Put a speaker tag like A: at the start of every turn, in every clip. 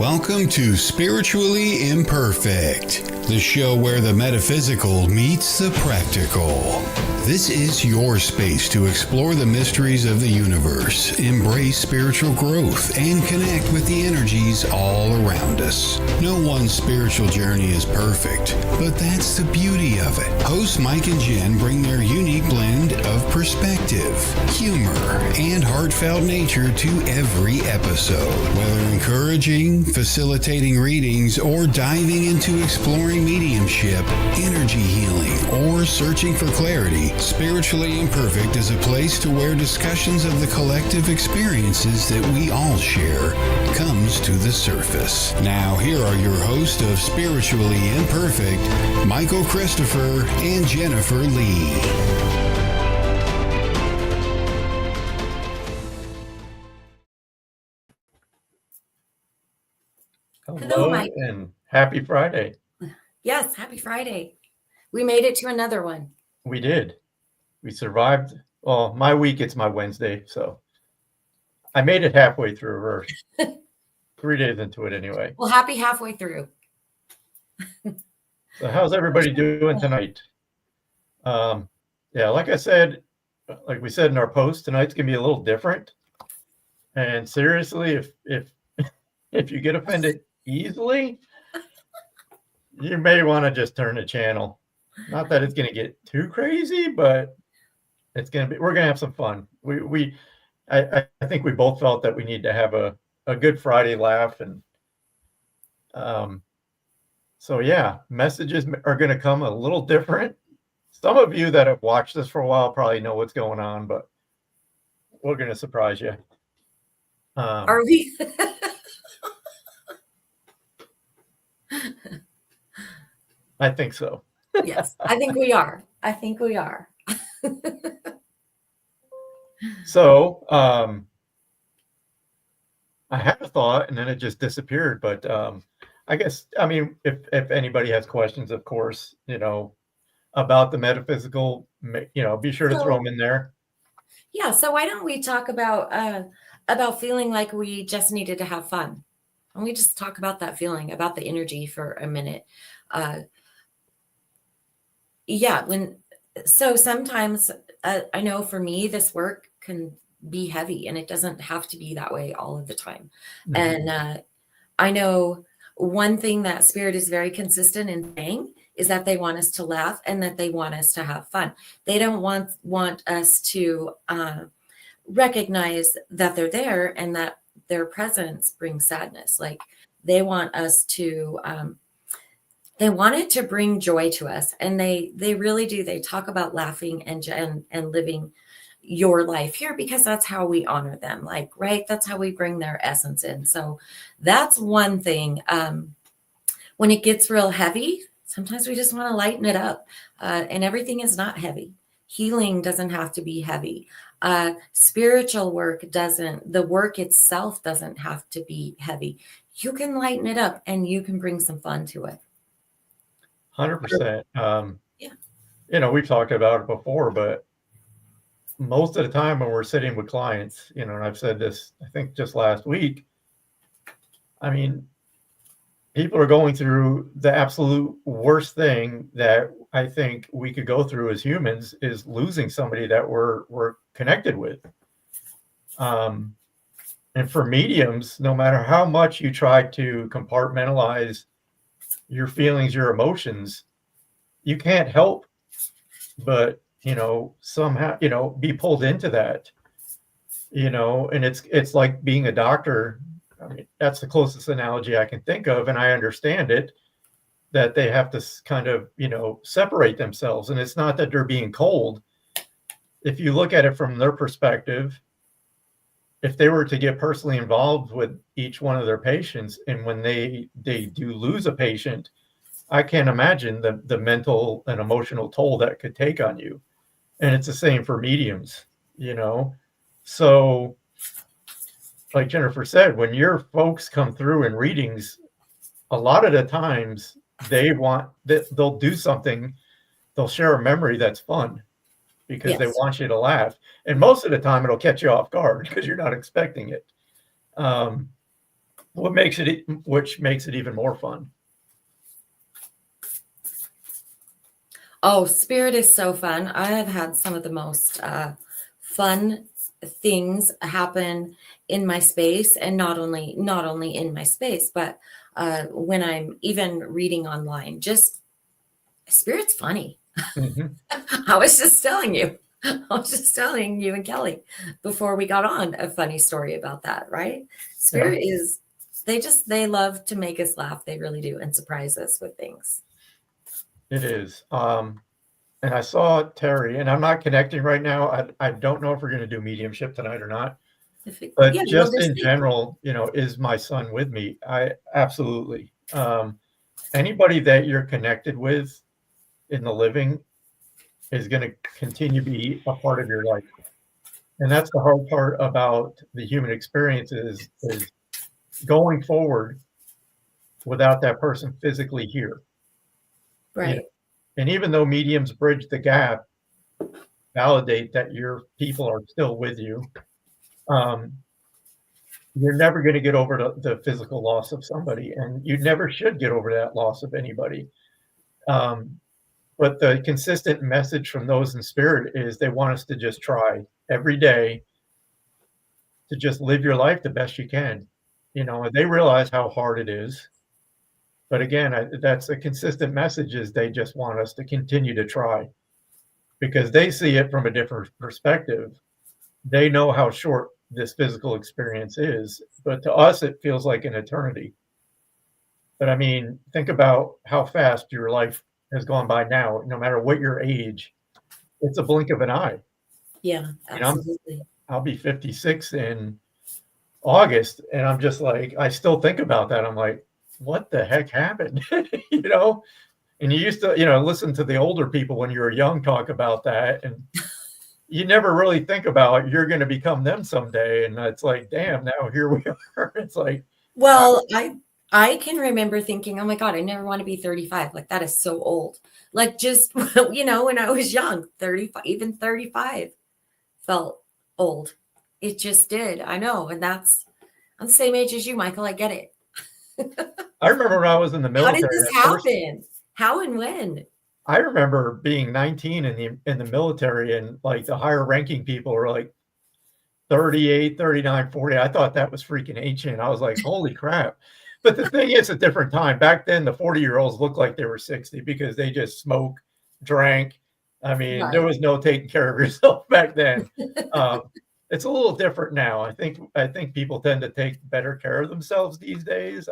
A: Welcome to Spiritually Imperfect, the show where the metaphysical meets the practical. This is your space to explore the mysteries of the universe, embrace spiritual growth, and connect with the energies all around us. No one's spiritual journey is perfect, but that's the beauty of it. Hosts Mike and Jen bring their unique blend of perspective, humor, and heartfelt nature to every episode. Whether encouraging, facilitating readings, or diving into exploring mediumship, energy healing, or searching for clarity, Spiritually Imperfect is a place to where discussions of the collective experiences that we all share comes to the surface. Now, here are your hosts of Spiritually Imperfect, Michael Christopher and Jennifer Lee.
B: Hello, Mike.
C: And happy Friday.
B: Yes, happy Friday. We made it to another one.
C: We did. We survived. Well, my week, it's my Wednesday, so I made it halfway through, or 3 days into it anyway.
B: Well, happy halfway through.
C: So how's everybody doing tonight? Yeah, like I said, like we said in our post, tonight's gonna be a little different. And seriously, if you get offended easily, you may want to just turn the channel. Not that it's gonna get too crazy, but we're gonna have some fun. I think we both felt that we need to have a good Friday laugh, and so yeah, messages are gonna come a little different. Some of you that have watched this for a while probably know what's going on, but we're gonna surprise you.
B: Are we?
C: I think so.
B: Yes, I think we are.
C: So I had a thought and then it just disappeared. But I guess, I mean, if anybody has questions, of course, about the metaphysical, be sure to throw them in there.
B: Yeah. So why don't we talk about feeling like we just needed to have fun? And we just talk about that feeling, about the energy for a minute. So sometimes I know for me, this work can be heavy and it doesn't have to be that way all of the time. Mm-hmm. And I know one thing that Spirit is very consistent in saying is that they want us to laugh and that they want us to have fun. They don't want us to recognize that they're there and that their presence brings sadness. Like they want us to they wanted to bring joy to us, and they really do. They talk about laughing and living your life here because that's how we honor them. Like, right? That's how we bring their essence in. So that's one thing. When it gets real heavy, sometimes we just want to lighten it up, and everything is not heavy. Healing doesn't have to be heavy. Spiritual work the work itself doesn't have to be heavy. You can lighten it up and you can bring some fun to it.
C: 100%. Yeah. We've talked about it before, but most of the time when we're sitting with clients, and I've said this, I think just last week, I mean, people are going through the absolute worst thing that I think we could go through as humans is losing somebody that we're connected with. And for mediums, no matter how much you try to compartmentalize your feelings, your emotions, you can't help but, somehow, be pulled into that, and it's like being a doctor. I mean, that's the closest analogy I can think of. And I understand it, that they have to kind of, separate themselves. And it's not that they're being cold. If you look at it from their perspective, if they were to get personally involved with each one of their patients, and when they do lose a patient, I can't imagine the mental and emotional toll that could take on you. And it's the same for mediums, So like Jennifer said, when your folks come through in readings, a lot of the times they'll do something, they'll share a memory that's fun because they want you to laugh. And most of the time it'll catch you off guard because you're not expecting it. which makes it even more fun.
B: Oh, spirit is so fun. I have had some of the most fun things happen in my space, and not only in my space, but when I'm even reading online. Just spirit's funny.
C: Mm-hmm.
B: I was just telling you and Kelly before we got on a funny story about that, right? Spirit is, they love to make us laugh. They really do, and surprise us with things.
C: It is. And I saw Terry, and I'm not connecting right now. I don't know if we're going to do mediumship tonight or not. But
B: Yeah,
C: just in general, is my son with me? I absolutely. Anybody that you're connected with in the living is going to continue to be a part of your life. And that's the hard part about the human experience is going forward without that person physically here.
B: Right.
C: And even though mediums bridge the gap, validate that your people are still with you, you're never going to get over the physical loss of somebody, and you never should get over that loss of anybody. But the consistent message from those in spirit is they want us to just try every day to just live your life the best you can. They realize how hard it is. But again, that's a consistent message, is they just want us to continue to try because they see it from a different perspective. They know how short this physical experience is, but to us, it feels like an eternity. But I mean, think about how fast your life has gone by now, no matter what your age, it's a blink of an eye.
B: Yeah, absolutely.
C: I'll be 56 in August, and I'm just like, I still think about that. I'm like, what the heck happened? And you used to, listen to the older people when you were young talk about that, and you never really think about you're going to become them someday. And it's like, damn, now here we are. It's like,
B: well, I can remember thinking, oh my God, I never want to be 35. Like, that is so old. Like, just, when I was young, 35, even 35 felt old. It just did. I know. And I'm the same age as you, Michael. I get it.
C: I remember when I was in the military.
B: How did this happen? How and when?
C: I remember being 19 in the military, and like the higher ranking people were like 38, 39, 40. I thought that was freaking ancient. I was like, holy crap. But the thing is, a different time. Back then, the 40-year-olds looked like they were 60 because they just smoked, drank. I mean,
B: Right.
C: There was no taking care of yourself back then. It's a little different now. I think people tend to take better care of themselves these days.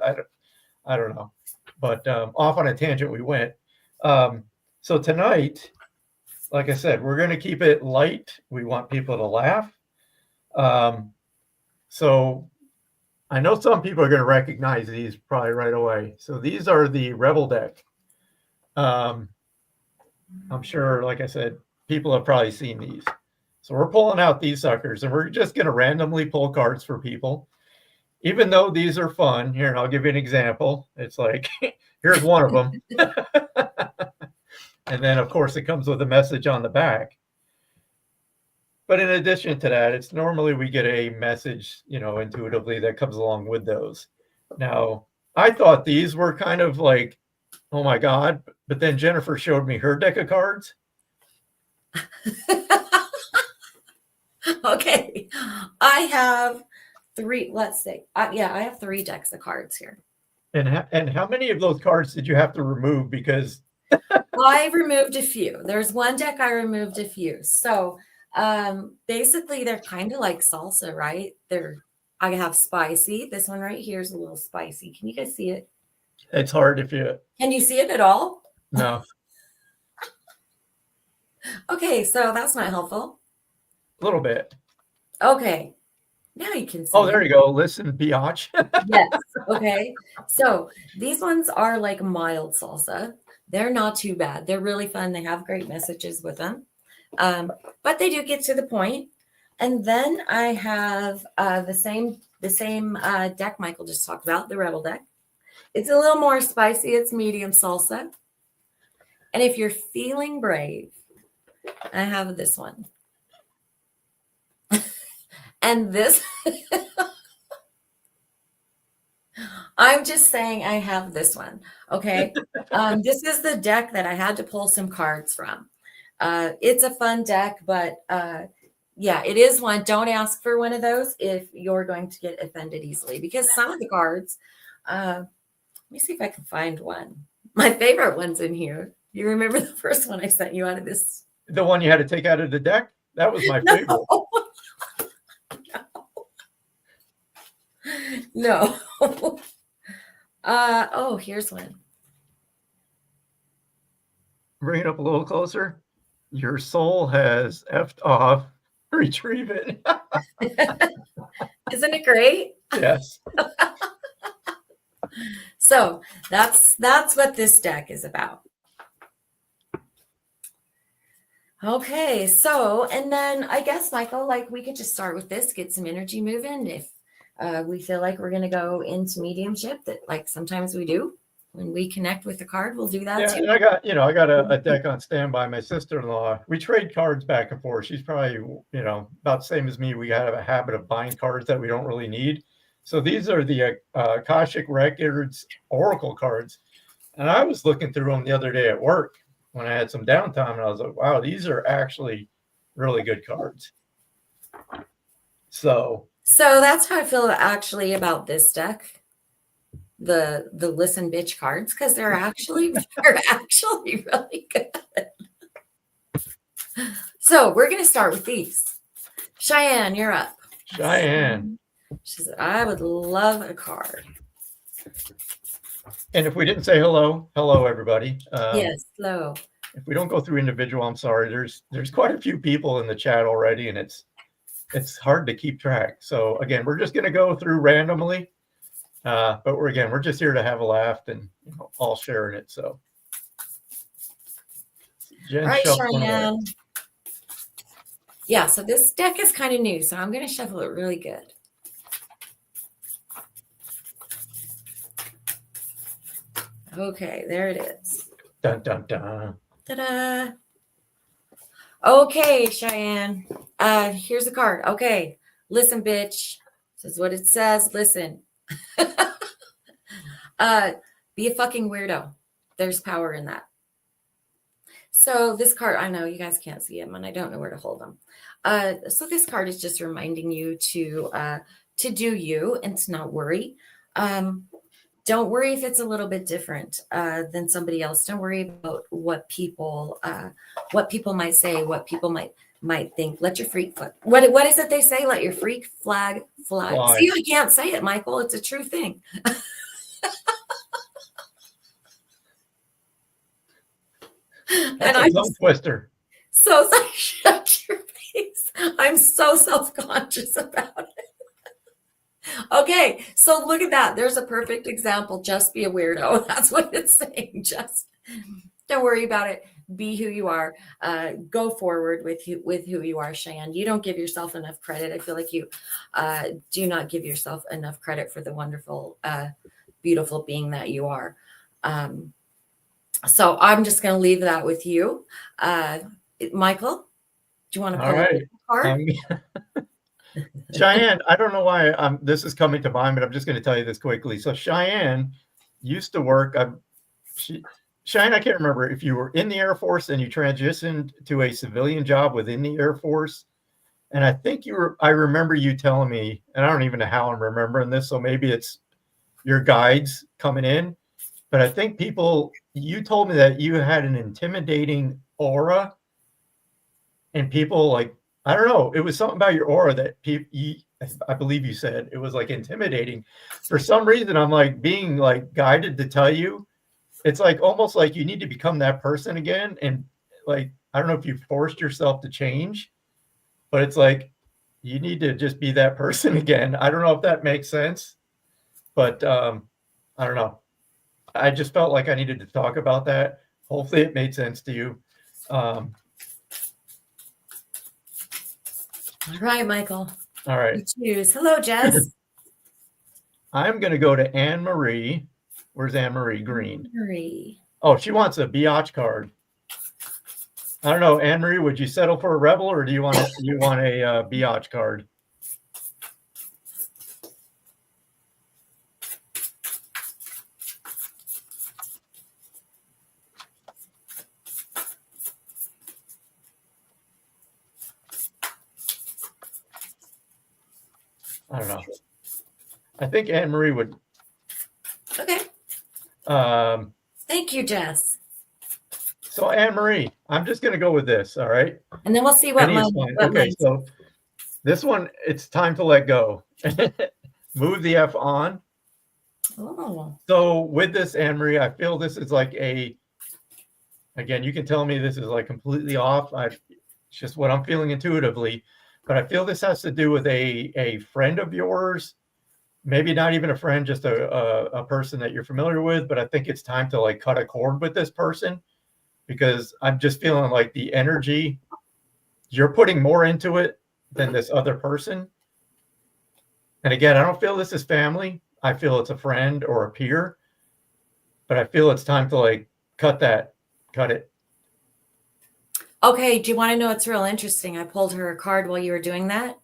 C: I don't know. But off on a tangent we went. So tonight, like I said, we're going to keep it light. We want people to laugh. So I know some people are going to recognize these probably right away. So these are the Rebel deck. I'm sure, like I said, people have probably seen these. So we're pulling out these suckers, and we're just going to randomly pull cards for people. Even though these are fun, here, and I'll give you an example. It's like, here's one of them. And then, of course, it comes with a message on the back. But in addition to that, it's normally we get a message, intuitively that comes along with those. Now, I thought these were kind of like, oh my God. But then Jennifer showed me her deck of cards.
B: Okay. I have three. Let's see. I have 3 decks of cards here.
C: And how many of those cards did you have to remove? Because
B: I removed a few. There's one deck I removed a few. So basically they're kind of like salsa, right? I have spicy. This one right here is a little spicy. Can you guys see it?
C: It's hard if you...
B: Can you see it at all?
C: No.
B: Okay, so that's not helpful.
C: A little bit.
B: Okay. Now you can see.
C: Oh, there you go. Listen, biatch.
B: Yes. Okay. So these ones are like mild salsa. They're not too bad. They're really fun. They have great messages with them. But they do get to the point. And then I have the same deck Michael just talked about, the Rebel deck. It's a little more spicy. It's medium salsa. And if you're feeling brave, I have this one. And this I'm just saying I have this one. Okay. This is the deck that I had to pull some cards from. It's a fun deck, but yeah, it is one. Don't ask for one of those if you're going to get offended easily, because some of the cards, let me see if I can find one. My favorite one's in here. You remember the first one I sent you out of this?
C: The one you had to take out of the deck? That was my favorite.
B: No. Oh, here's one.
C: Bring it up a little closer. Your soul has effed off. Retrieve it.
B: Isn't it great?
C: Yes.
B: So that's what this deck is about. Okay, so and then I guess, Michael, like we could just start with this, get some energy moving. If we feel like we're going to go into mediumship, that like sometimes we do when we connect with the card, we'll do that too.
C: And I got a deck on standby. My sister-in-law, we trade cards back and forth. She's probably, about the same as me. We have a habit of buying cards that we don't really need. So these are the Akashic Records Oracle cards. And I was looking through them the other day at work when I had some downtime, and I was like, wow, these are actually really good cards. So
B: that's how I feel actually about this deck. The listen bitch cards, because they're actually really good. So we're gonna start with these. Cheyenne, you're up.
C: Cheyenne.
B: She said, I would love a card.
C: And if we didn't say hello everybody.
B: Yes, hello.
C: If we don't go through individual, I'm sorry. There's quite a few people in the chat already, and it's hard to keep track. So again, we're just gonna go through randomly. But we're just here to have a laugh and all sharing it. So, Jen,
B: all right, Cheyenne. Yeah, so this deck is kind of new, so I'm going to shuffle it really good. Okay, there it is.
C: Dun dun dun.
B: Ta-da! Okay, Cheyenne. Here's the card. Okay, listen, bitch. This is what it says. Listen. Be a fucking weirdo. There's power in that. So this card, I know you guys can't see them and I don't know where to hold them. So this card is just reminding you to do you and to not worry. Don't worry if it's a little bit different than somebody else. Don't worry about what people might say, what people might think. Let your freak flag. What is it they say? Let your freak flag fly. See, I can't say it, Michael. It's a true thing.
C: That's a tongue twister.
B: So shut your face. I'm so self-conscious about it. Okay, so look at that. There's a perfect example. Just be a weirdo. That's what it's saying. Just don't worry about it. Be who you are. Go forward with who you are, Cheyenne. You don't give yourself enough credit. I feel like you do not give yourself enough credit for the wonderful, beautiful being that you are. So I'm just going to leave that with you. Michael, do you want to pull a card?
C: Cheyenne, I don't know why this is coming to mind, but I'm just going to tell you this quickly. So Cheyenne used to work. Cheyenne, I can't remember if you were in the Air Force and you transitioned to a civilian job within the Air Force. And I think I remember you telling me, and I don't even know how I'm remembering this. So maybe it's your guides coming in. But I think you told me that you had an intimidating aura, and people I don't know, it was something about your aura that I believe you said it was intimidating. For some reason, I'm being guided to tell you, it's almost like you need to become that person again. And I don't know if you forced yourself to change, but it's you need to just be that person again. I don't know if that makes sense, but I don't know. I just felt like I needed to talk about that. Hopefully it made sense to you.
B: All right, Michael.
C: All right.
B: Choose. Hello, Jess.
C: I'm going to go to Anne Marie. Where's Anne Marie Green?
B: Marie.
C: Oh, she wants a biatch card. I don't know, Anne Marie, would you settle for a rebel, or do you want a biatch card? I don't know. I think Anne Marie would.
B: Okay.
C: Thank
B: you, Jess.
C: So Anne Marie, I'm just going to go with this. All right.
B: And then we'll see what mine.
C: Okay. So this one, it's time to let go. Move the F on.
B: Oh.
C: So with this, Anne Marie, I feel this is like again, you can tell me this is like completely off. It's just what I'm feeling intuitively, but I feel this has to do with a friend of yours, maybe not even a friend, just a person that you're familiar with. But I think it's time to like cut a cord with this person, because I'm just feeling like the energy, you're putting more into it than this other person. And again, I don't feel this is family. I feel it's a friend or a peer, but I feel it's time to like cut it.
B: Okay. Do you want to know what's real interesting? I pulled her a card while you were doing that.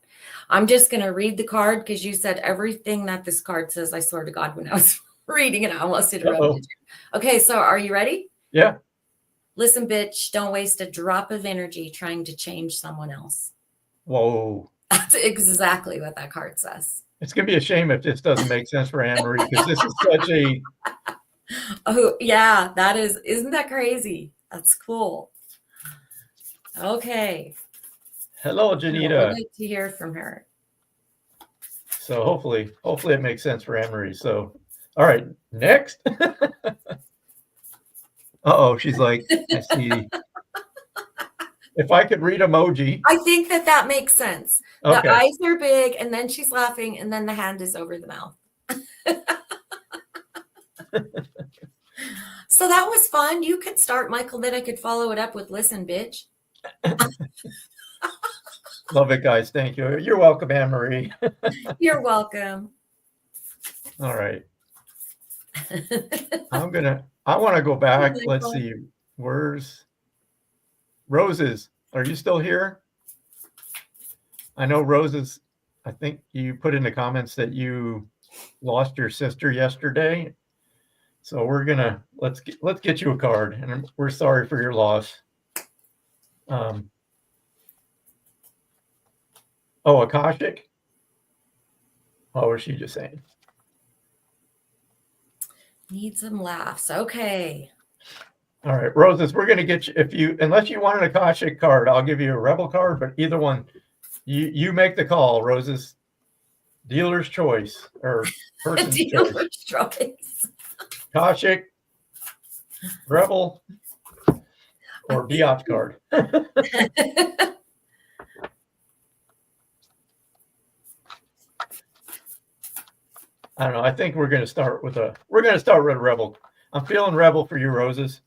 B: I'm just going to read the card because you said everything that this card says. I swear to God, when I was reading it, I almost interrupted you. Okay. So are you ready?
C: Yeah.
B: Listen, bitch, don't waste a drop of energy trying to change someone else.
C: Whoa.
B: That's exactly what that card says.
C: It's going to be a shame if this doesn't make sense for Anne Marie, because this is such a.
B: Oh, yeah, that is. Isn't that crazy? That's cool. Okay.
C: Hello, Janita.
B: I'd like to hear from her.
C: So hopefully it makes sense for Anne Marie. So, all right, next. Uh-oh, she's like, I see. If I could read emoji.
B: I think that makes sense.
C: Okay.
B: The eyes are big, and then she's laughing, and then the hand is over the mouth. So that was fun. You could start, Michael, then I could follow it up with listen, bitch.
C: Love it, guys. Thank you. You're welcome, Anne Marie.
B: You're welcome.
C: All right. I want to go back. Let's see. Where's Roses? Are you still here? I know Roses, I think you put in the comments that you lost your sister yesterday. So we're gonna let's get you a card, and we're sorry for your loss. Oh, Akashic? What was she just saying?
B: Need some laughs. Okay.
C: All right, Roses, we're gonna get you, unless you want an Akashic card, I'll give you a Rebel card, but either one, you make the call, Roses. Dealer's choice or person's choice. Akashic, Rebel, or Biatch card. I don't know. I think we're going to start with a Rebel. I'm feeling Rebel for you, Roses.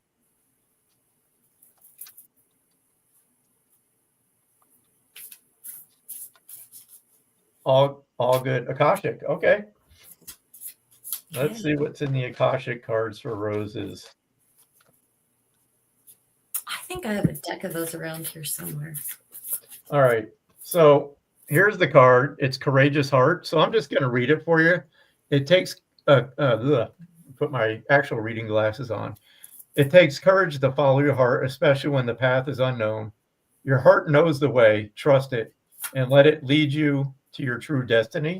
C: All good. Akashic. Okay. Let's see what's in the Akashic cards for Roses.
B: I think I have a deck of those around here somewhere.
C: All right. So here's the card. It's Courageous Heart. So I'm just going to read it for you. It takes put my actual reading glasses on. It takes courage to follow your heart, especially when the path is unknown. Your heart knows the way. Trust it and let it lead you to your true destiny.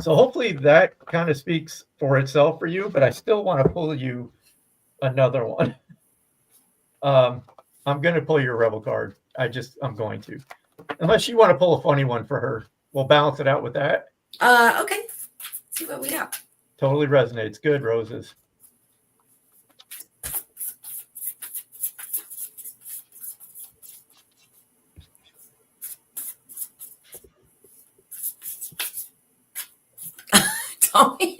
C: So hopefully that kind of speaks for itself for you, but I still want to pull you another one. I'm going to pull your Rebel card. I'm going to. Unless you want to pull a funny one for her. We'll balance it out with that.
B: Okay. Let's see what we got.
C: Totally resonates. Good, Roses.
B: Tommy.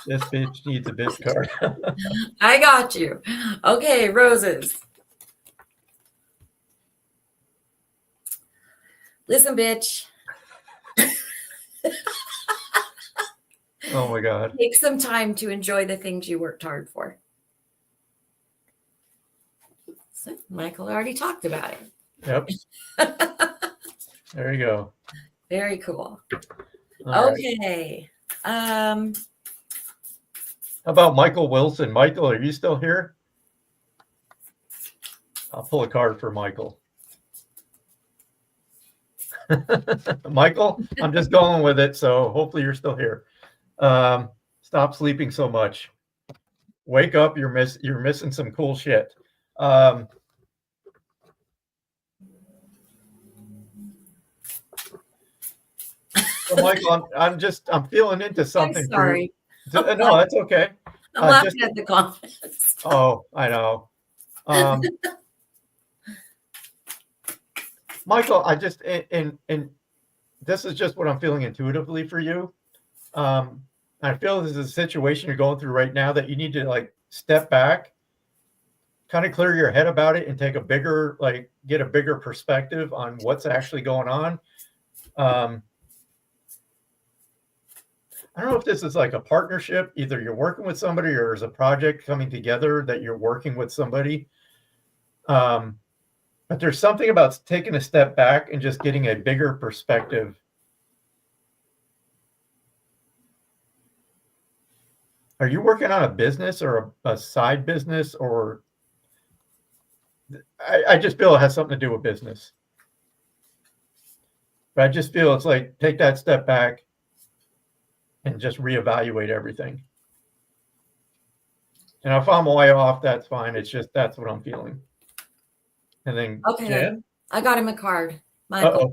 C: This bitch needs a bitch card.
B: I got you. Okay, Roses. Listen, bitch.
C: Oh my God.
B: Take some time to enjoy the things you worked hard for. So Michael already talked about it.
C: Yep. There you go.
B: Very cool.
C: All
B: okay.
C: Right. How about Michael Wilson? Michael, are you still here? I'll pull a card for Michael. Michael, I'm just going with it. So hopefully you're still here. Stop sleeping so much. Wake up. You're missing some cool shit. So Michael, I'm feeling into something.
B: I'm sorry.
C: No, that's okay.
B: I'm laughing at the comments.
C: Oh, I know. Michael, I just and this is just what I'm feeling intuitively for you. I feel this is a situation you're going through right now that you need to like step back, kind of clear your head about it, and take a bigger, get a bigger perspective on what's actually going on. I don't know if this is like a partnership, either you're working with somebody or there's a project coming together that you're working with somebody. But there's something about taking a step back and just getting a bigger perspective. Are you working on a business or a side business, or I just feel it has something to do with business. But I just feel it's like take that step back and just reevaluate everything. And if I'm way off, that's fine. It's just that's what I'm feeling. And then
B: okay, Jen? I got him a card, Michael.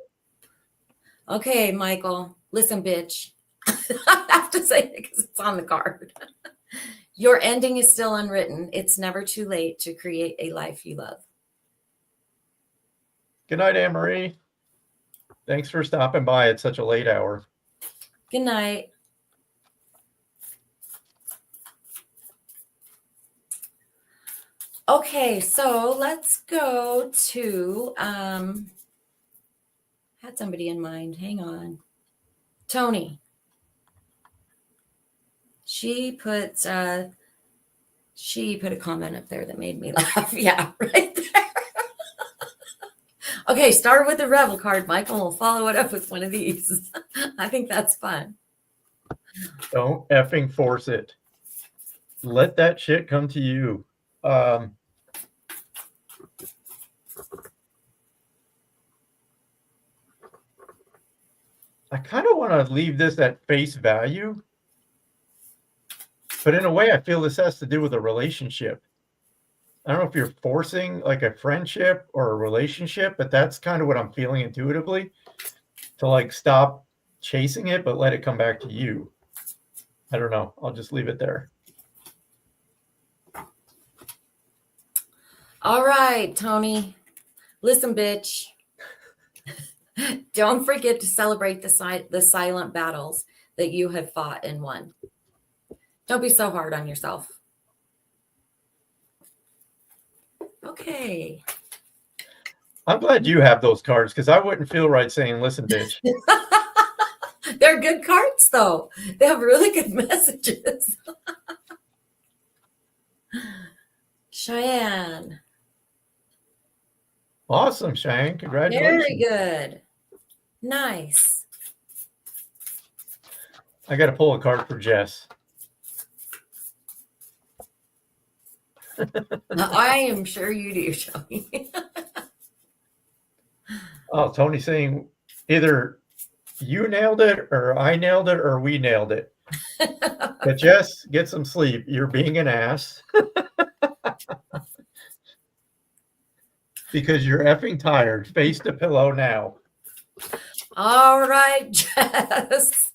B: Okay, Michael, listen, bitch. I have to say it because it's on the card. Your ending is still unwritten. It's never too late to create a life you love.
C: Good night, Anne-Marie. Thanks for stopping by at such a late hour.
B: Good night. Okay, so let's go to, had somebody in mind. Hang on. Tony. She put a comment up there that made me laugh. Yeah, right there. Okay, start with the Rebel card, Michael. We'll follow it up with one of these. I think that's fun.
C: Don't effing force it. Let that shit come to you. I kind of want to leave this at face value. But in a way, I feel this has to do with a relationship. I don't know if you're forcing like a friendship or a relationship, but that's kind of what I'm feeling intuitively, to like stop chasing it, but let it come back to you. I don't know. I'll just leave it there.
B: All right, Tony. Listen, bitch. Don't forget to celebrate the silent battles that you have fought and won. Don't be so hard on yourself. Okay.
C: I'm glad you have those cards because I wouldn't feel right saying, listen, bitch.
B: They're good cards, though. They have really good messages. Cheyenne.
C: Awesome, Cheyenne. Congratulations.
B: Very good. Nice.
C: I got to pull a card for Jess.
B: I am sure you do, Tony.
C: Oh, Tony's saying either you nailed it or I nailed it or we nailed it. But Jess, get some sleep. You're being an ass. Because you're effing tired. Face the pillow now.
B: All right, Jess.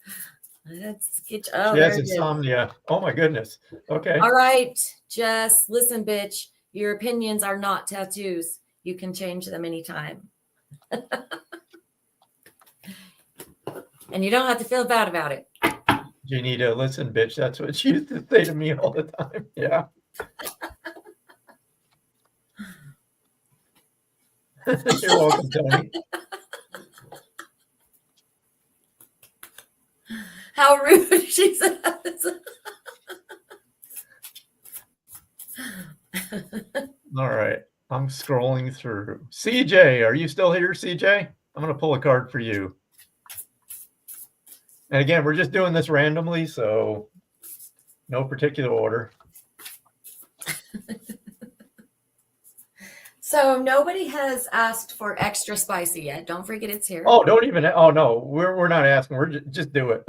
B: Let's get you. Oh,
C: Jess, insomnia. Oh, my goodness. Okay.
B: All right, Jess. Listen, bitch. Your opinions are not tattoos. You can change them anytime. And you don't have to feel bad about it.
C: You need to listen, bitch. That's what she used to say to me all the time. Yeah. You're welcome, Tony.
B: How rude, she says.
C: All right. I'm scrolling through. CJ, are you still here, CJ? I'm going to pull a card for you. And again, we're just doing this randomly, so no particular order.
B: So nobody has asked for extra spicy yet. Don't forget it's here.
C: Oh, don't even. Oh no, we're not asking. We're just do it.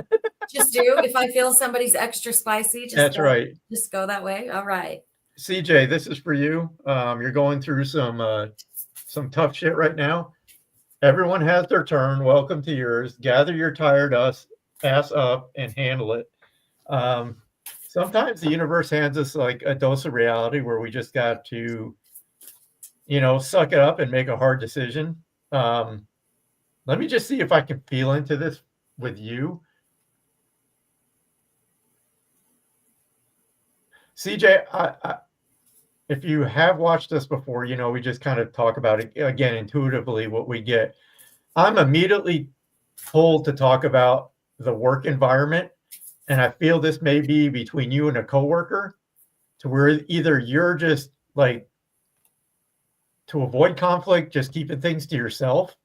B: Just do. If I feel somebody's extra spicy,
C: That's right.
B: Just go that way. All right.
C: CJ, this is for you. You're going through some tough shit right now. Everyone has their turn. Welcome to yours. Gather your tired ass up and handle it. Sometimes the universe hands us like a dose of reality where we just got to, suck it up and make a hard decision. Let me just see if I can feel into this with you. CJ, if you have watched us before, we just kind of talk about it again intuitively what we get. I'm immediately pulled to talk about the work environment, and I feel this may be between you and a coworker, to where either you're just like, to avoid conflict, just keeping things to yourself.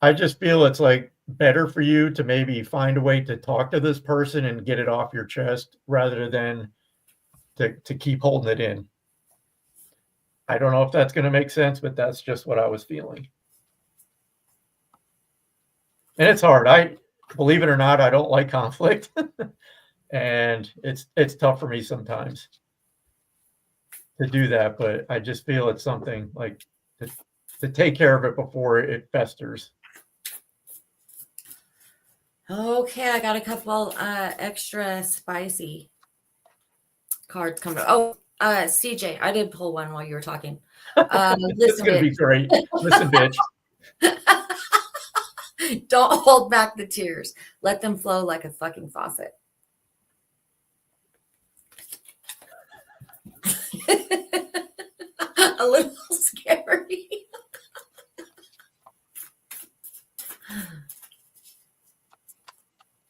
C: I just feel it's like better for you to maybe find a way to talk to this person and get it off your chest rather than to keep holding it in. I don't know if that's going to make sense, but that's just what I was feeling. And it's hard. Believe it or not, I don't like conflict. And it's tough for me sometimes to do that, but I just feel it's something like to take care of it before it festers.
B: Okay, I got a couple extra spicy cards coming up. Oh, CJ, I did pull one while you were talking.
C: This is going to be great. Listen, bitch.
B: Don't hold back the tears. Let them flow like a fucking faucet. A little scary.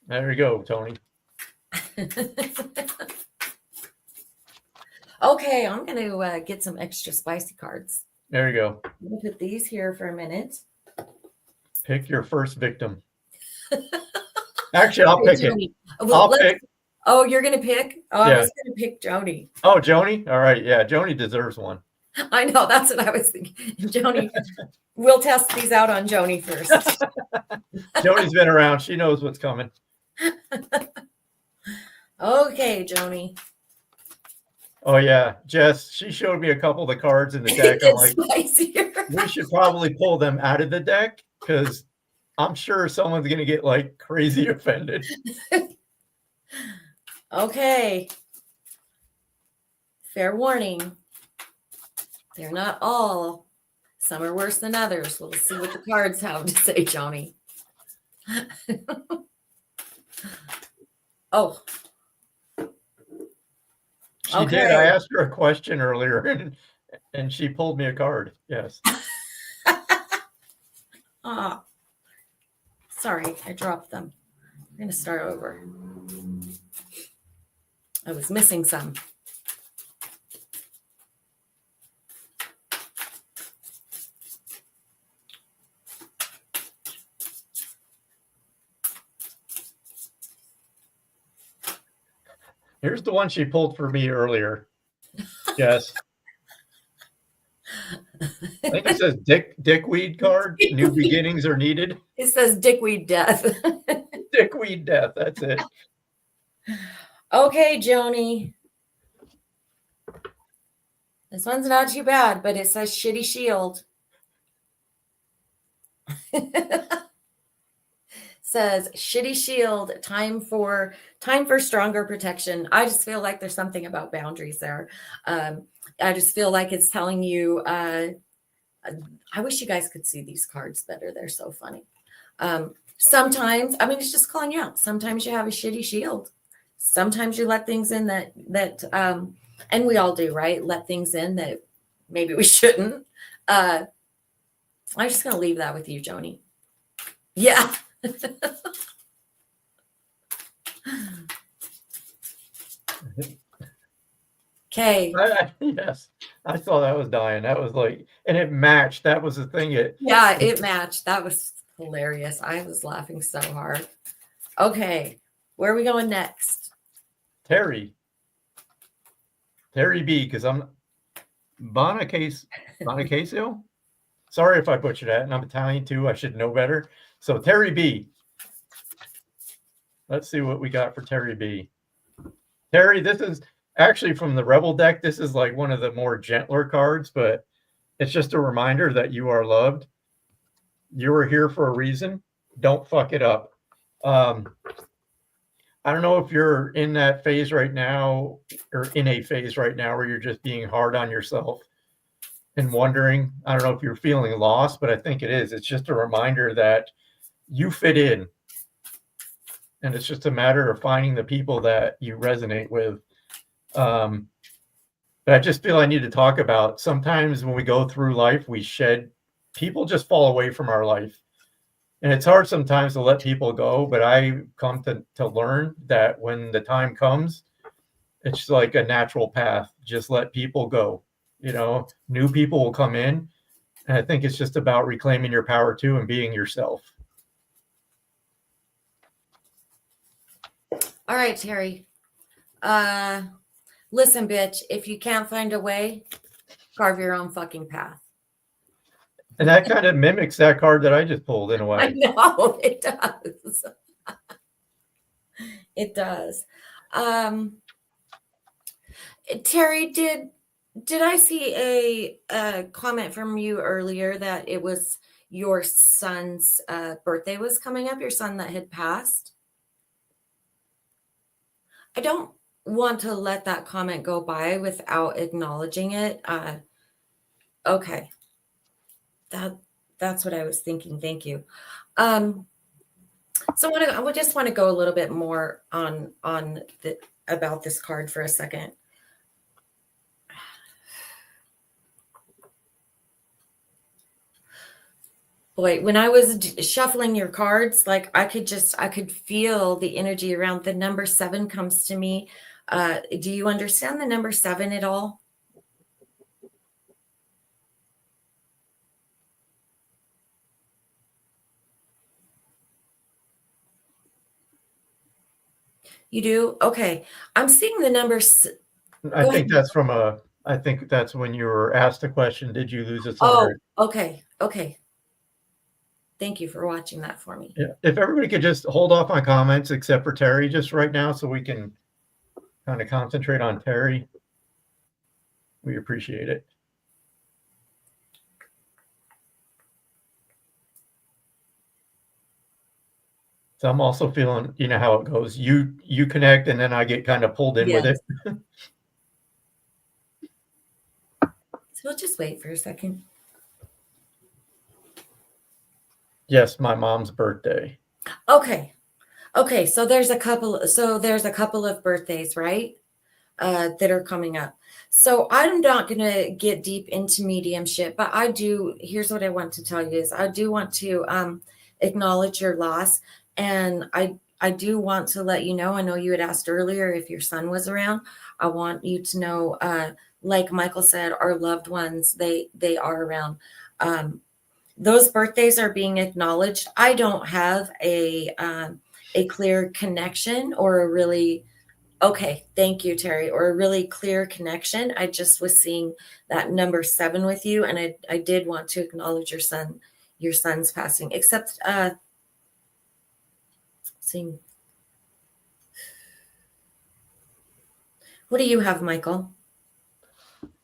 C: There you go, Tony.
B: Okay, I'm going to get some extra spicy cards.
C: There you go.
B: I'm going to put these here for a minute.
C: Pick your first victim. Actually, I'll pick it.
B: I'll pick. Oh, you're going to pick? Oh, yeah. I was going to pick Joni.
C: Oh, Joni? All right. Yeah, Joni deserves one.
B: I know. That's what I was thinking. Joni, we'll test these out on Joni first.
C: Joni's been around. She knows what's coming.
B: Okay, Joni.
C: Oh, yeah. Jess, she showed me a couple of the cards in the deck. I'm like,
B: spicier. We
C: should probably pull them out of the deck because I'm sure someone's going to get like crazy offended.
B: Okay. Fair warning. They're not all. Some are worse than others. We'll see what the cards have to say, Joni. Oh.
C: She did. I asked her a question earlier and she pulled me a card. Yes.
B: Sorry, I dropped them. I'm going to start over. I was missing some.
C: Here's the one she pulled for me earlier. Yes. I think it says dickweed card. New beginnings are needed.
B: It says dickweed death.
C: Dickweed death. That's it.
B: Okay, Joni. This one's not too bad, but it says shitty shield. Says shitty shield, time for stronger protection. I just feel like there's something about boundaries there. I just feel like it's telling you, I wish you guys could see these cards better. They're so funny. Sometimes, I mean, it's just calling you out. Sometimes you have a shitty shield. Sometimes you let things in that and we all do, right? Let things in that maybe we shouldn't. I'm just going to leave that with you, Joni. Yeah. Okay.
C: Yes, I saw that was dying. That was like, and it matched. That was the thing.
B: It matched. That was hilarious. I was laughing so hard. Okay, where are we going next?
C: Terry B, because I'm Bonacasio. Sorry if I butchered that, and I'm Italian too. I should know better. So Terry B. Let's see what we got for Terry B. Terry, this is actually from the Rebel deck. This is like one of the more gentler cards, but it's just a reminder that you are loved. You are here for a reason. Don't fuck it up. I don't know if you're in that phase right now, or in a phase right now where you're just being hard on yourself and wondering. I don't know if you're feeling lost, but I think it is. It's just a reminder that you fit in. And it's just a matter of finding the people that you resonate with. But I just feel I need to talk about sometimes when we go through life, we shed, people just fall away from our life. And it's hard sometimes to let people go, but I come to learn that when the time comes, it's like a natural path. Just let people go. New people will come in. And I think it's just about reclaiming your power too and being yourself.
B: All right, Terry. Listen, bitch, if you can't find a way, carve your own fucking path.
C: And that kind of mimics that card that I just pulled in a way.
B: I know, it does. It does. Terry, did I see a comment from you earlier that it was your son's birthday was coming up, your son that had passed? I don't want to let that comment go by without acknowledging it. Okay. That's what I was thinking. Thank you. So I just want to go a little bit more about this card for a second. Boy, when I was shuffling your cards, like I could feel the energy around the number 7 comes to me. Do you understand the number 7 at all? You do? Okay. I'm seeing the numbers.
C: I think that's when you were asked a question, did you lose a son?
B: Oh, okay. Okay. Thank you for watching that for me.
C: Yeah. If everybody could just hold off on comments except for Terry just right now so we can kind of concentrate on Terry. We appreciate it. So I'm also feeling, how it goes. You connect and then I get kind of pulled in with it.
B: So we'll just wait for a second.
C: Yes, my mom's birthday.
B: Okay. So there's a couple of birthdays, right? That are coming up. So I'm not going to get deep into mediumship, but here's what I want to tell you is I do want to acknowledge your loss. And I do want to let you know, I know you had asked earlier if your son was around. I want you to know, like Michael said, our loved ones, they are around. Those birthdays are being acknowledged. I don't have a clear connection or a really, okay, thank you, Terry, or a really clear connection. I just was seeing that number 7 with you. And I did want to acknowledge your son's passing, except, what do you have, Michael?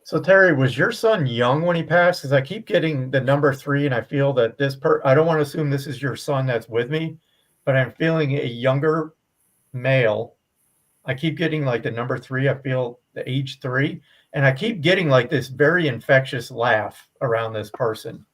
C: So Terry, was your son young when he passed? Because I keep getting the number 3, and I feel that I don't want to assume this is your son that's with me, but I'm feeling a younger male. I keep getting like the number 3. I feel the age 3, and I keep getting like this very infectious laugh around this person.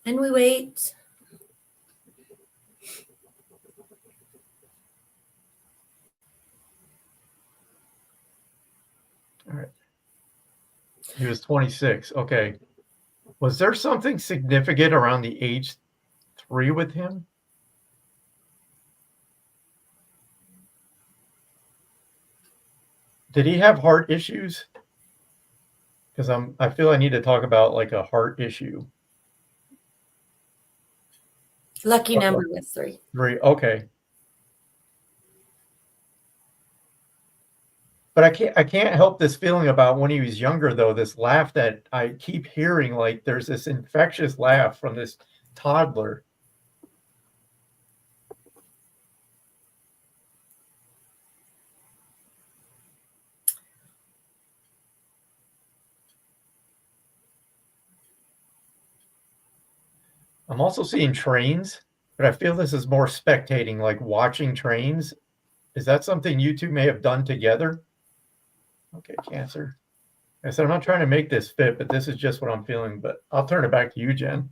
B: And we wait.
C: All right. He was 26. Okay. Was there something significant around the age 3 with him? did he have heart issues? Because I feel I need to talk about like a heart issue.
B: Lucky number was 3.
C: 3. Okay. But I can't help this feeling about when he was younger, though, this laugh that I keep hearing, like there's this infectious laugh from this toddler. I'm also seeing trains, but I feel this is more spectating, like watching trains. Is that something you two may have done together? Okay, Cancer. I said, I'm not trying to make this fit, but this is just what I'm feeling. But I'll turn it back to you, Jen.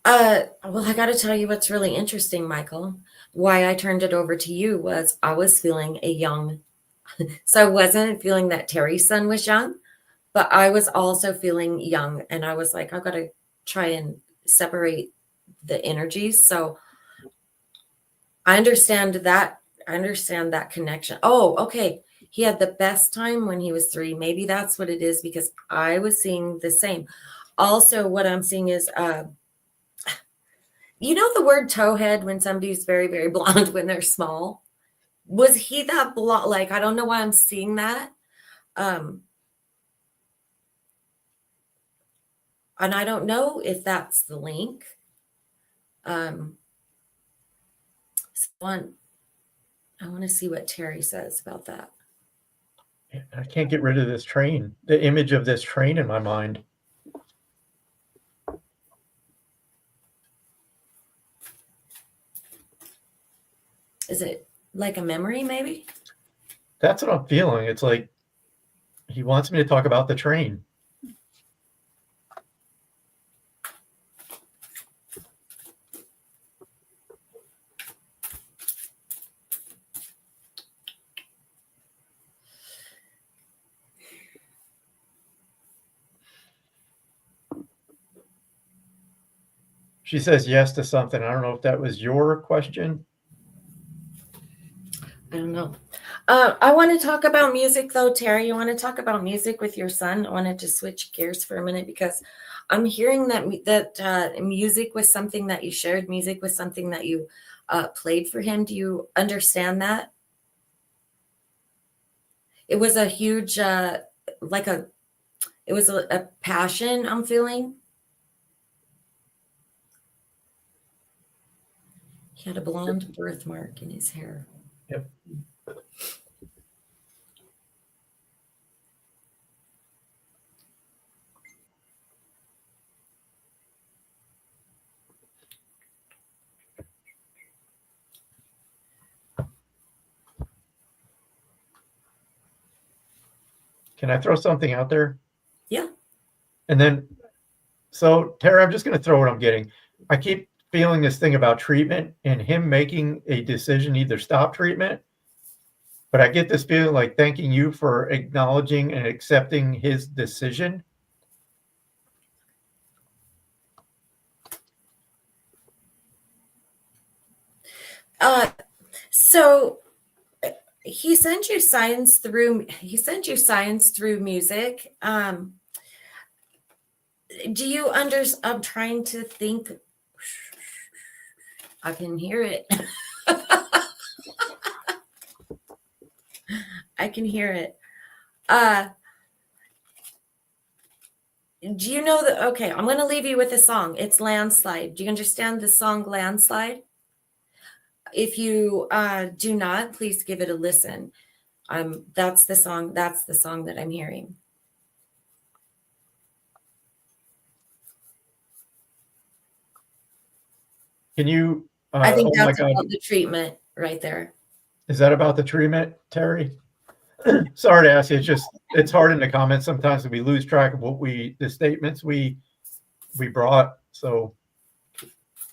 B: Well, I got to tell you what's really interesting, Michael. Why I turned it over to you was I was feeling a young, so I wasn't feeling that Terry's son was young, but I was also feeling young. And I was like, I've got to try and separate the energies. So I understand that. I understand that connection. Oh, okay. He had the best time when he was 3. Maybe that's what it is, because I was seeing the same. Also, what I'm seeing is, you know, the word towhead when somebody's very, very blonde when they're small. Was he that blonde? Like, I don't know why I'm seeing that. And I don't know if that's the link. I want to see what Terry says about that.
C: I can't get rid of this train, the image of this train in my mind.
B: Is it like a memory, maybe?
C: That's what I'm feeling. It's like he wants me to talk about the train. She says yes to something. I don't know if that was your question.
B: I don't know. I want to talk about music, though, Terry. You want to talk about music with your son? I wanted to switch gears for a minute because I'm hearing that music was something that you shared. Music was something that you played for him. Do you understand that? It was a huge, it was a passion I'm feeling. He had a blonde birthmark in his hair.
C: Yep. Can I throw something out there?
B: Yeah.
C: And then, so Tara, I'm just going to throw what I'm getting. I keep feeling this thing about treatment and him making a decision, either stop treatment, but I get this feeling like thanking you for acknowledging and accepting his decision.
B: So he sent you signs through music. Do you I'm trying to think. I can hear it. I can hear it. Do you know that? Okay, I'm going to leave you with a song. It's Landslide. Do you understand the song Landslide? If you do not, please give it a listen. That's the song that I'm hearing.
C: Can you?
B: I think
C: oh
B: that's about the treatment right there.
C: Is that about the treatment, Terry? Sorry to ask you. It's hard in the comments sometimes we lose track of the statements we brought. So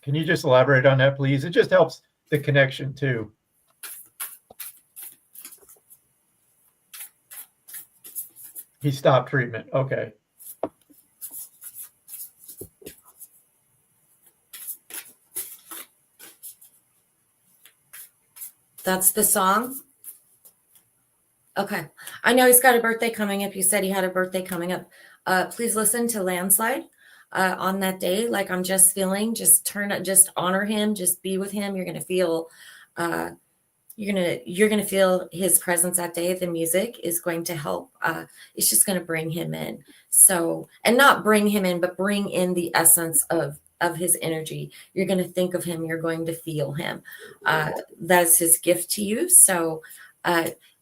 C: can you just elaborate on that, please? It just helps the connection too. He stopped treatment. Okay.
B: That's the song. Okay. I know he's got a birthday coming up. You said he had a birthday coming up. Please listen to Landslide on that day. Like I'm just feeling, just honor him, just be with him. You're going to feel, you're going to feel his presence that day. The music is going to help. It's just going to bring him in. So, and not bring him in, but bring in the essence of his energy. You're going to think of him. You're going to feel him. That's his gift to you. So,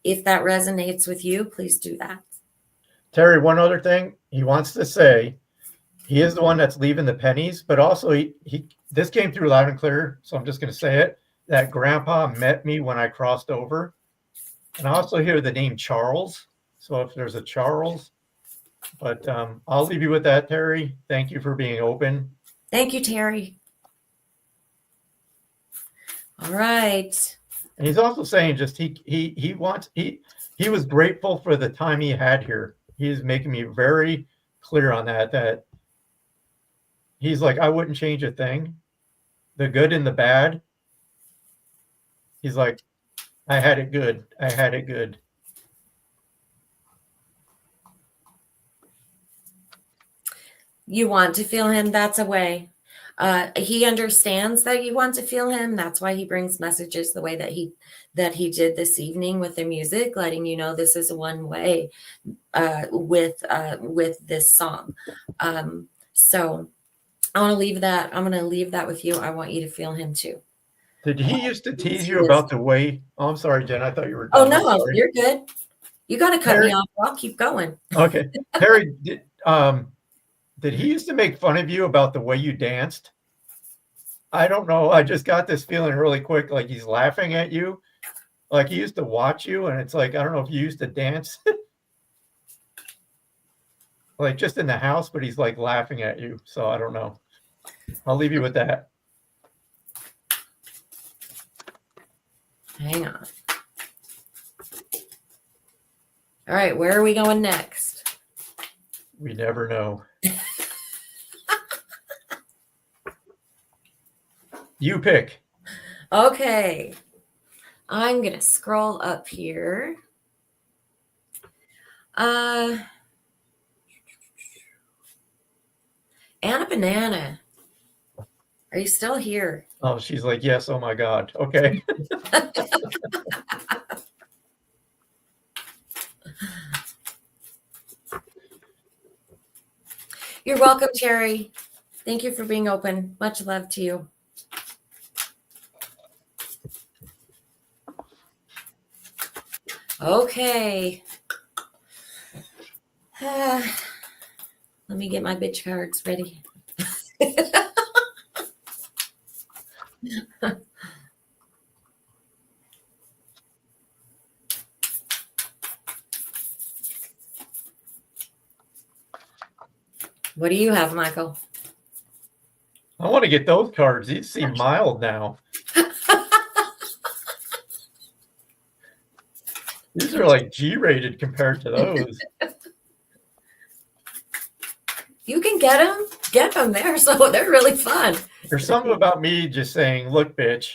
B: if that resonates with you, please do that.
C: Terry, one other thing he wants to say, he is the one that's leaving the pennies, but also he this came through loud and clear, so I'm just going to say it, that Grandpa met me when I crossed over. And I also hear the name Charles. So if there's a Charles, but I'll leave you with that, Terry. Thank you for being open.
B: Thank you, Terry. All right.
C: And he's also saying just he was grateful for the time he had here. He's making me very clear on that he's like, I wouldn't change a thing. The good and the bad. He's like, I had it good. I had it good.
B: You want to feel him. That's a way. He understands that you want to feel him. That's why he brings messages the way that he did this evening with the music, letting you know this is one way with this song. So I want to leave that. I'm going to leave that with you. I want you to feel him too.
C: Did he used to tease you about the way? Oh, I'm sorry, Jen. I thought you were
B: done.
C: Oh,
B: no, you're good. You got to cut me off. I'll keep going.
C: Okay. Harry, did he used to make fun of you about the way you danced? I don't know. I just got this feeling really quick, like he's laughing at you. Like he used to watch you, and it's like, I don't know if you used to dance like just in the house, but he's like laughing at you. So I don't know. I'll leave you with that.
B: Hang on. All right, where are we going next?
C: We never know. You pick.
B: Okay. I'm going to scroll up here. Anna Banana. Are you still here?
C: Oh, she's like, yes. Oh my God. Okay.
B: You're welcome, Cherry. Thank you for being open. Much love to you. Okay. Let me get my bitch cards ready. What do you have, Michael?
C: I want to get those cards. These seem mild now. These are like G-rated compared to those.
B: You can get them there, so they're really fun.
C: There's something about me just saying, look, bitch.